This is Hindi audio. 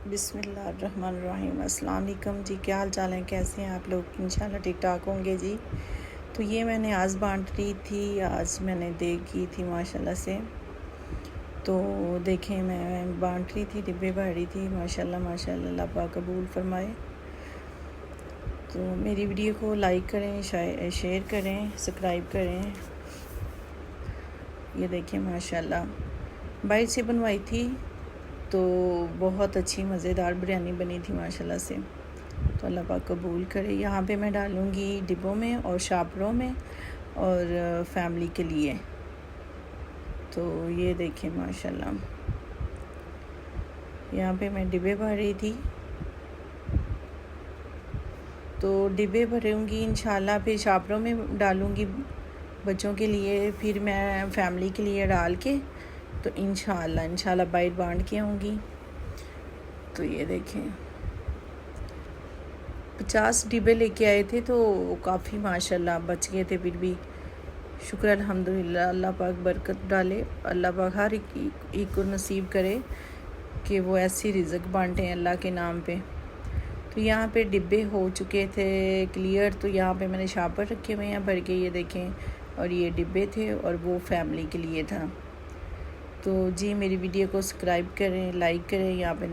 बिस्मिल्लाहिर्रहमानिर्रहीम। अस्सलाम वालेकुम जी, क्या हाल चाल है, कैसे हैं आप लोग? इंशाल्लाह ठीक ठाक होंगे जी। तो ये मैंने आज बांट रही थी, आज मैंने दे की थी माशाल्लाह से। तो देखें मैं बांट रही थी, डिब्बे भर रही थी। माशाल्लाह माशाल्लाह, अल्लाह पाक कबूल फरमाए। तो मेरी वीडियो को लाइक करें, शेयर करें, सब्सक्राइब करें। ये देखें माशाल्लाह बाहर से बनवाई थी तो बहुत अच्छी मज़ेदार बिरयानी बनी थी माशाल्लाह से। तो अल्लाह पाक कबूल करे। यहाँ पे मैं डालूँगी डिब्बों में और शापरों में और फैमिली के लिए। तो ये देखें माशाल्लाह, यहाँ पे मैं डिब्बे भर रही थी। तो डिब्बे भरूँगी इंशाल्लाह, फिर शापरों में डालूँगी बच्चों के लिए, फिर मैं फैमिली के लिए डाल के तो इंशाल्लाह बाहर बांट के आऊँगी। तो ये देखें 50 डिब्बे लेके आए थे तो काफ़ी माशाल्लाह बच गए थे। फिर भी शुक्र अल्हम्दुलिल्लाह, अल्लाह पाक बरकत डाले, अल्लाह पाक हर एक को नसीब करे कि वो ऐसी रिज़्क बांटे अल्लाह के नाम पे। तो यहाँ पे डिब्बे हो चुके थे क्लियर। तो यहाँ पे मैंने शापर रखे हुए हैं भर के, ये देखें। और ये डिब्बे थे और वो फैमिली के लिए था। तो जी मेरी वीडियो को सब्सक्राइब करें, लाइक करें। यहाँ पे